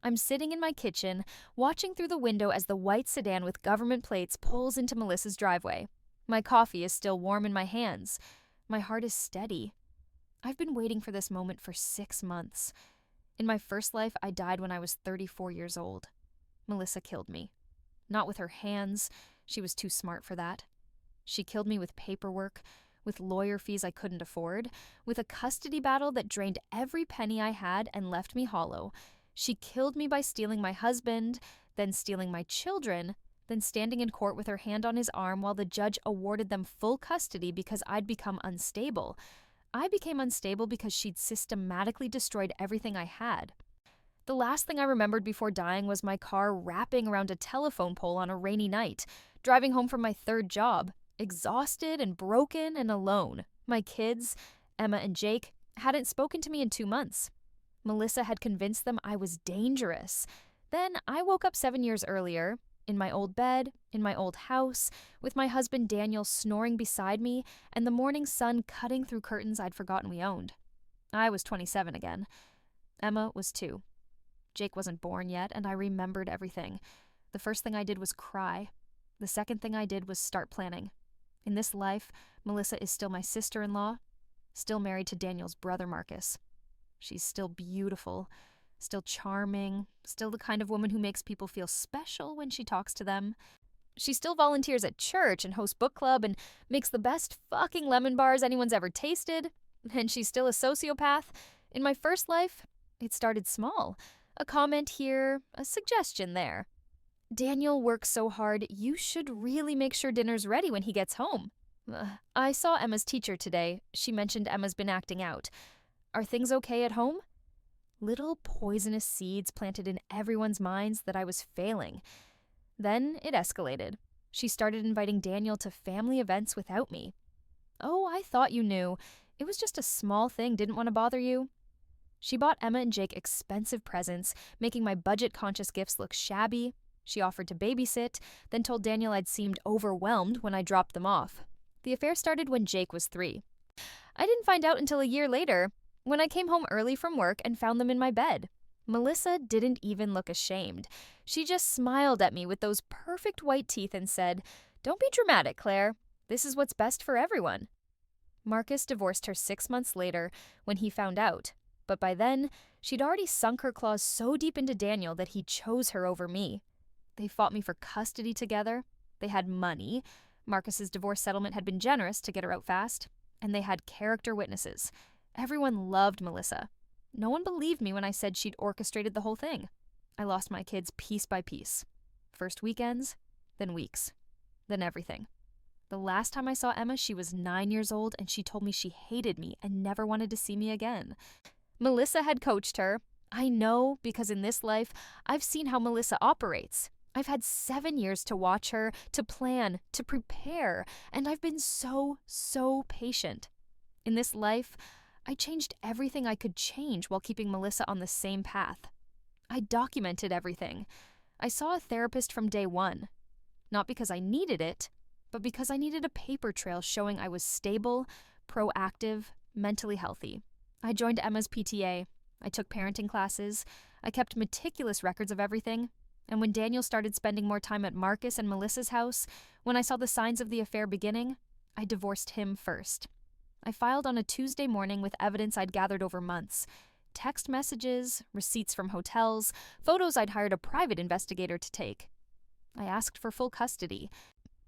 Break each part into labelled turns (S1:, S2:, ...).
S1: I'm sitting in my kitchen, watching through the window as the white sedan with government plates pulls into Melissa's driveway. My coffee is still warm in my hands. My heart is steady. I've been waiting for this moment for 6 months. In my first life, I died when I was 34 years old. Melissa killed me. Not with her hands. She was too smart for that. She killed me with paperwork, with lawyer fees I couldn't afford, with a custody battle that drained every penny I had and left me hollow. She killed me by stealing my husband, then stealing my children, then standing in court with her hand on his arm while the judge awarded them full custody because I'd become unstable. I became unstable because she'd systematically destroyed everything I had. The last thing I remembered before dying was my car wrapping around a telephone pole on a rainy night, driving home from my third job, exhausted and broken and alone. My kids, Emma and Jake, hadn't spoken to me in 2 months. Melissa had convinced them I was dangerous. Then I woke up 7 years earlier, in my old bed, in my old house, with my husband Daniel snoring beside me and the morning sun cutting through curtains I'd forgotten we owned. I was 27 again. Emma was 2. Jake wasn't born yet, and I remembered everything. The first thing I did was cry. The second thing I did was start planning. In this life, Melissa is still my sister-in-law, still married to Daniel's brother Marcus. She's still beautiful, still charming, still the kind of woman who makes people feel special when she talks to them. She still volunteers at church and hosts book club and makes the best fucking lemon bars anyone's ever tasted. And she's still a sociopath. In my first life, it started small. A comment here, a suggestion there. Daniel works so hard, you should really make sure dinner's ready when he gets home. I saw Emma's teacher today. She mentioned Emma's been acting out. Are things okay at home? Little poisonous seeds planted in everyone's minds that I was failing. Then it escalated. She started inviting Daniel to family events without me. Oh, I thought you knew. It was just a small thing, didn't want to bother you. She bought Emma and Jake expensive presents, making my budget-conscious gifts look shabby. She offered to babysit, then told Daniel I'd seemed overwhelmed when I dropped them off. The affair started when Jake was 3. I didn't find out until a year later, when I came home early from work and found them in my bed. Melissa didn't even look ashamed. She just smiled at me with those perfect white teeth and said, "Don't be dramatic, Claire. This is what's best for everyone." Marcus divorced her 6 months later when he found out. But by then, she'd already sunk her claws so deep into Daniel that he chose her over me. They fought me for custody together. They had money. Marcus's divorce settlement had been generous to get her out fast. And they had character witnesses. Everyone loved Melissa. No one believed me when I said she'd orchestrated the whole thing. I lost my kids piece by piece. First weekends, then weeks, then everything. The last time I saw Emma, she was 9 years old, and she told me she hated me and never wanted to see me again. Melissa had coached her. I know, because in this life, I've seen how Melissa operates. I've had 7 years to watch her, to plan, to prepare, and I've been so patient. In this life, I changed everything I could change while keeping Melissa on the same path. I documented everything. I saw a therapist from day one. Not because I needed it, but because I needed a paper trail showing I was stable, proactive, mentally healthy. I joined Emma's PTA. I took parenting classes. I kept meticulous records of everything. And when Daniel started spending more time at Marcus and Melissa's house, when I saw the signs of the affair beginning, I divorced him first. I filed on a Tuesday morning with evidence I'd gathered over months. Text messages, receipts from hotels, photos I'd hired a private investigator to take. I asked for full custody.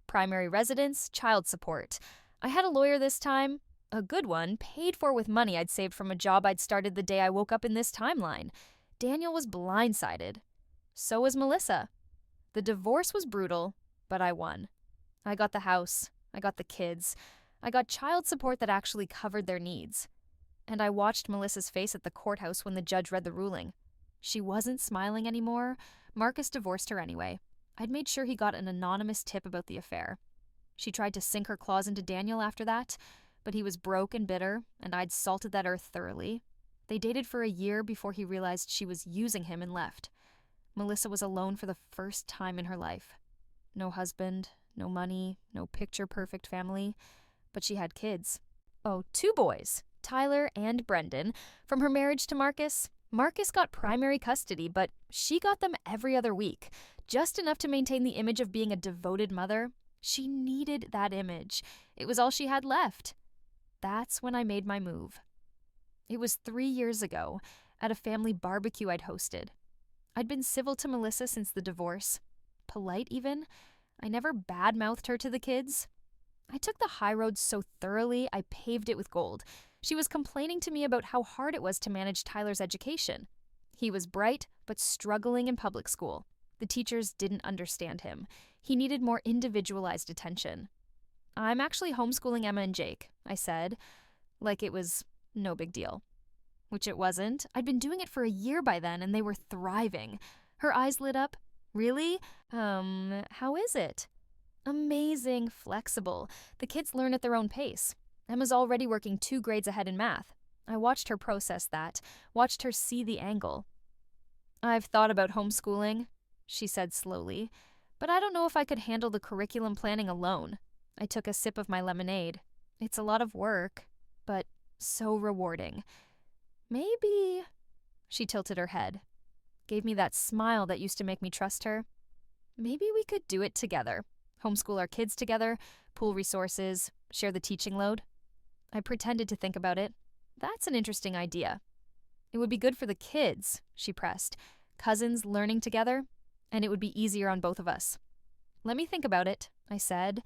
S1: Primary residence, child support. I had a lawyer this time. A good one, paid for with money I'd saved from a job I'd started the day I woke up in this timeline. Daniel was blindsided. So was Melissa. The divorce was brutal, but I won. I got the house. I got the kids. I got child support that actually covered their needs. And I watched Melissa's face at the courthouse when the judge read the ruling. She wasn't smiling anymore. Marcus divorced her anyway. I'd made sure he got an anonymous tip about the affair. She tried to sink her claws into Daniel after that, but he was broke and bitter, and I'd salted that earth thoroughly. They dated for a year before he realized she was using him and left. Melissa was alone for the first time in her life. No husband, no money, no picture-perfect family, but she had kids. Oh, 2 boys, Tyler and Brendan, from her marriage to Marcus. Marcus got primary custody, but she got them every other week, just enough to maintain the image of being a devoted mother. She needed that image. It was all she had left. That's when I made my move. It was 3 years ago, at a family barbecue I'd hosted. I'd been civil to Melissa since the divorce. Polite, even. I never badmouthed her to the kids. I took the high road so thoroughly, I paved it with gold. She was complaining to me about how hard it was to manage Tyler's education. He was bright, but struggling in public school. The teachers didn't understand him. He needed more individualized attention. I'm actually homeschooling Emma and Jake, I said, like it was no big deal. Which it wasn't. I'd been doing it for a year by then, and they were thriving. Her eyes lit up. Really? How is it? Amazing, flexible. The kids learn at their own pace. Emma's already working 2 grades ahead in math. I watched her process that, watched her see the angle. I've thought about homeschooling, she said slowly, but I don't know if I could handle the curriculum planning alone. I took a sip of my lemonade. It's a lot of work, but so rewarding. Maybe, she tilted her head, gave me that smile that used to make me trust her. Maybe we could do it together. Homeschool our kids together, pool resources, share the teaching load. I pretended to think about it. That's an interesting idea. It would be good for the kids, she pressed. Cousins learning together, and it would be easier on both of us. Let me think about it, I said.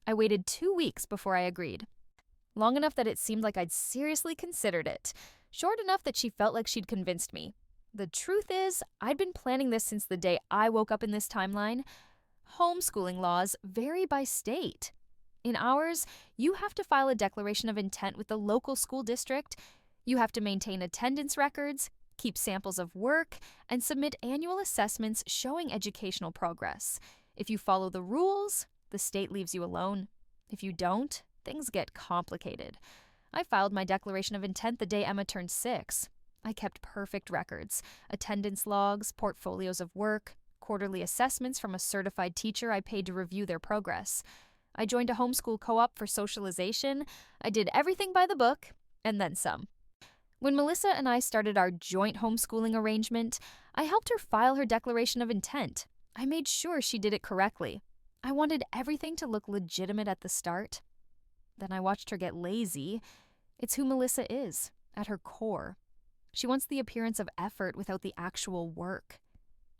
S1: I waited 2 weeks before I agreed. Long enough that it seemed like I'd seriously considered it. Short enough that she felt like she'd convinced me. The truth is, I'd been planning this since the day I woke up in this timeline. Homeschooling laws vary by state. In ours, you have to file a declaration of intent with the local school district. You have to maintain attendance records, keep samples of work, and submit annual assessments showing educational progress. If you follow the rules, the state leaves you alone. If you don't, things get complicated. I filed my declaration of intent the day Emma turned 6. I kept perfect records, attendance logs, portfolios of work, quarterly assessments from a certified teacher I paid to review their progress. I joined a homeschool co-op for socialization. I did everything by the book, and then some. When Melissa and I started our joint homeschooling arrangement, I helped her file her declaration of intent. I made sure she did it correctly. I wanted everything to look legitimate at the start. Then I watched her get lazy. It's who Melissa is, at her core. She wants the appearance of effort without the actual work.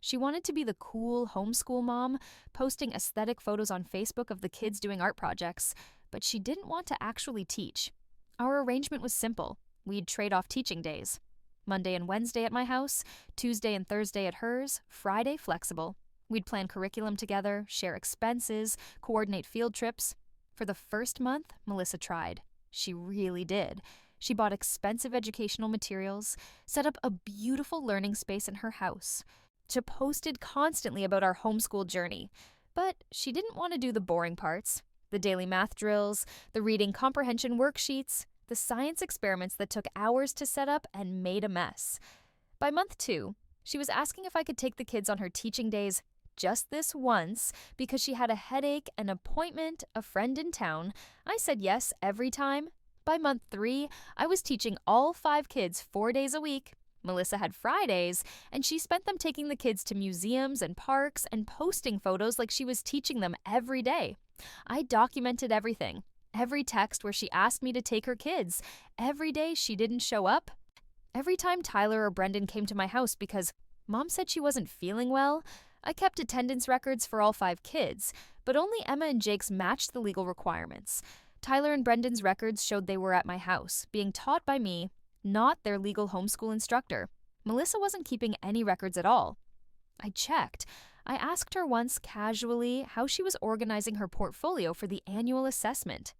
S1: She wanted to be the cool homeschool mom, posting aesthetic photos on Facebook of the kids doing art projects, but she didn't want to actually teach. Our arrangement was simple. We'd trade off teaching days. Monday and Wednesday at my house, Tuesday and Thursday at hers, Friday flexible. We'd plan curriculum together, share expenses, coordinate field trips. For the first month, Melissa tried. She really did. She bought expensive educational materials, set up a beautiful learning space in her house. She posted constantly about our homeschool journey. But she didn't want to do the boring parts. The daily math drills, the reading comprehension worksheets, the science experiments that took hours to set up and made a mess. By month 2, she was asking if I could take the kids on her teaching days just this once because she had a headache, an appointment, a friend in town. I said yes every time. By month 3, I was teaching all 5 kids 4 days a week. Melissa had Fridays, and she spent them taking the kids to museums and parks and posting photos like she was teaching them every day. I documented everything. Every text where she asked me to take her kids. Every day she didn't show up. Every time Tyler or Brendan came to my house because Mom said she wasn't feeling well, I kept attendance records for all 5 kids, but only Emma and Jake's matched the legal requirements. Tyler and Brendan's records showed they were at my house, being taught by me, not their legal homeschool instructor. Melissa wasn't keeping any records at all. I checked. I asked her once casually how she was organizing her portfolio for the annual assessment.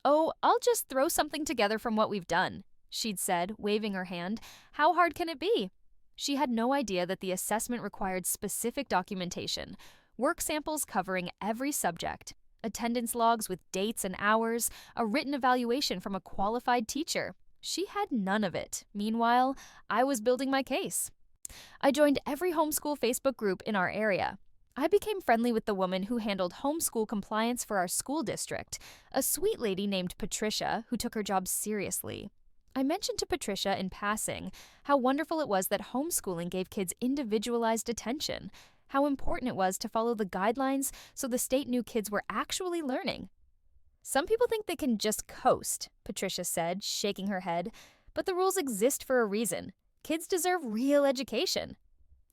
S1: "Oh, I'll just throw something together from what we've done," she'd said, waving her hand. "How hard can it be?" She had no idea that the assessment required specific documentation, work samples covering every subject, attendance logs with dates and hours, a written evaluation from a qualified teacher. She had none of it. Meanwhile, I was building my case. I joined every homeschool Facebook group in our area. I became friendly with the woman who handled homeschool compliance for our school district, a sweet lady named Patricia who took her job seriously. I mentioned to Patricia in passing how wonderful it was that homeschooling gave kids individualized attention, how important it was to follow the guidelines so the state knew kids were actually learning. Some people think they can just coast, Patricia said, shaking her head, but the rules exist for a reason. Kids deserve real education.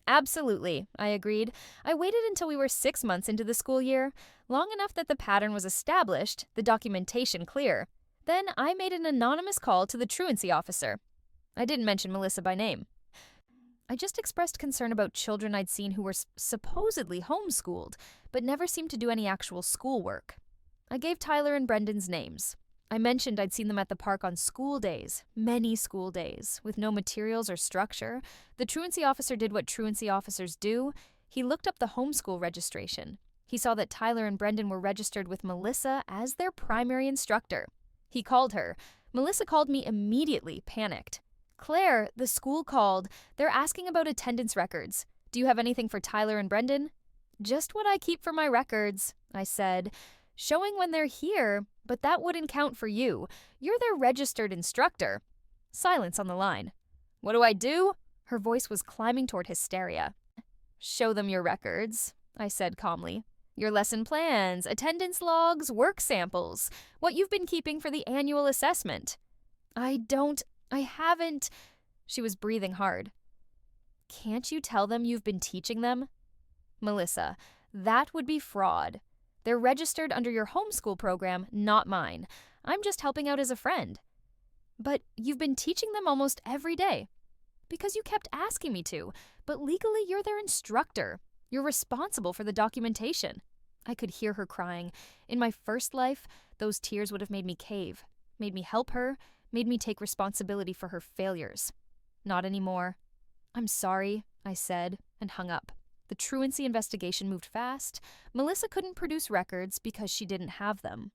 S1: Absolutely, I agreed. I waited until we were 6 months into the school year, long enough that the pattern was established, the documentation clear. Then I made an anonymous call to the truancy officer. I didn't mention Melissa by name. I just expressed concern about children I'd seen who were supposedly homeschooled, but never seemed to do any actual schoolwork. I gave Tyler and Brendan's names. I mentioned I'd seen them at the park on school days, many school days, with no materials or structure. The truancy officer did what truancy officers do. He looked up the homeschool registration. He saw that Tyler and Brendan were registered with Melissa as their primary instructor. He called her. Melissa called me immediately, panicked. "Claire, the school called. They're asking about attendance records. Do you have anything for Tyler and Brendan?" "Just what I keep for my records," I said. "Showing when they're here, but that wouldn't count for you. You're their registered instructor." Silence on the line. "What do I do?" Her voice was climbing toward hysteria. "Show them your records," I said calmly. "Your lesson plans, attendance logs, work samples, what you've been keeping for the annual assessment." I haven't." She was breathing hard. "Can't you tell them you've been teaching them?" "Melissa, that would be fraud. They're registered under your homeschool program, not mine. I'm just helping out as a friend." "But you've been teaching them almost every day." "Because you kept asking me to, but legally you're their instructor. You're responsible for the documentation." I could hear her crying. In my first life, those tears would have made me cave, made me help her, made me take responsibility for her failures. Not anymore. "I'm sorry," I said, and hung up. The truancy investigation moved fast. Melissa couldn't produce records because she didn't have them.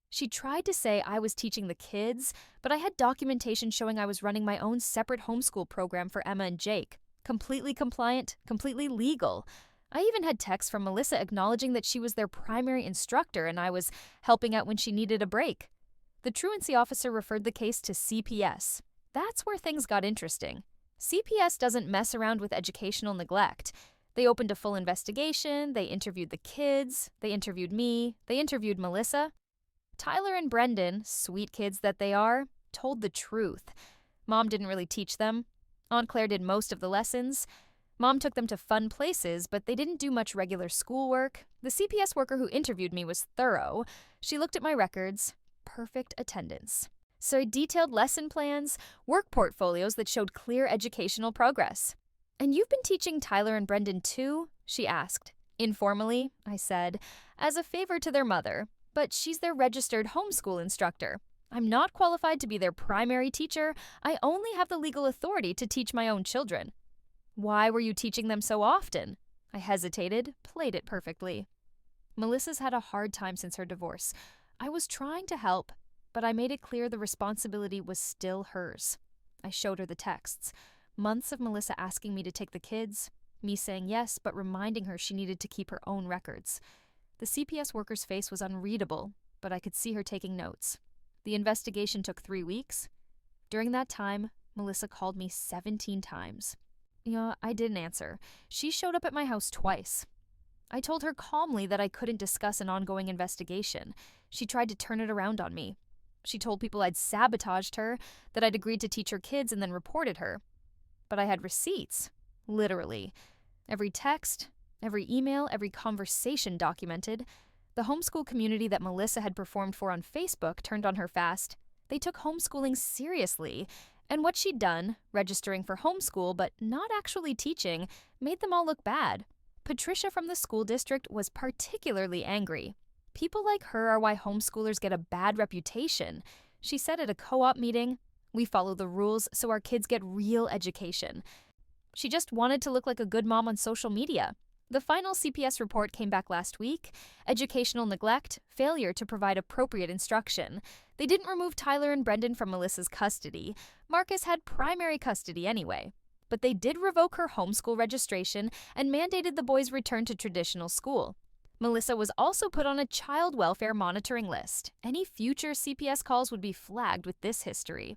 S1: She tried to say I was teaching the kids, but I had documentation showing I was running my own separate homeschool program for Emma and Jake. Completely compliant, completely legal. I even had texts from Melissa acknowledging that she was their primary instructor and I was helping out when she needed a break. The truancy officer referred the case to CPS. That's where things got interesting. CPS doesn't mess around with educational neglect. They opened a full investigation, they interviewed the kids, they interviewed me, they interviewed Melissa. Tyler and Brendan, sweet kids that they are, told the truth. Mom didn't really teach them. Aunt Claire did most of the lessons. Mom took them to fun places, but they didn't do much regular schoolwork. The CPS worker who interviewed me was thorough. She looked at my records. Perfect attendance. So I detailed lesson plans, work portfolios that showed clear educational progress. "And you've been teaching Tyler and Brendan too?" she asked. "Informally," I said, "as a favor to their mother, but she's their registered homeschool instructor. I'm not qualified to be their primary teacher. I only have the legal authority to teach my own children." "Why were you teaching them so often?" I hesitated, played it perfectly. "Melissa's had a hard time since her divorce. I was trying to help, but I made it clear the responsibility was still hers." I showed her the texts. Months of Melissa asking me to take the kids, me saying yes, but reminding her she needed to keep her own records. The CPS worker's face was unreadable, but I could see her taking notes. The investigation took 3 weeks. During that time, Melissa called me 17 times. I didn't answer. She showed up at my house twice. I told her calmly that I couldn't discuss an ongoing investigation. She tried to turn it around on me. She told people I'd sabotaged her, that I'd agreed to teach her kids and then reported her. But I had receipts, literally. Every text, every email, every conversation documented. The homeschool community that Melissa had performed for on Facebook turned on her fast. They took homeschooling seriously, and what she'd done, registering for homeschool but not actually teaching, made them all look bad. Patricia from the school district was particularly angry. "People like her are why homeschoolers get a bad reputation," she said at a co-op meeting. "We follow the rules so our kids get real education." She just wanted to look like a good mom on social media. The final CPS report came back last week. Educational neglect, failure to provide appropriate instruction. They didn't remove Tyler and Brendan from Melissa's custody. Marcus had primary custody anyway. But they did revoke her homeschool registration and mandated the boys return to traditional school. Melissa was also put on a child welfare monitoring list. Any future CPS calls would be flagged with this history.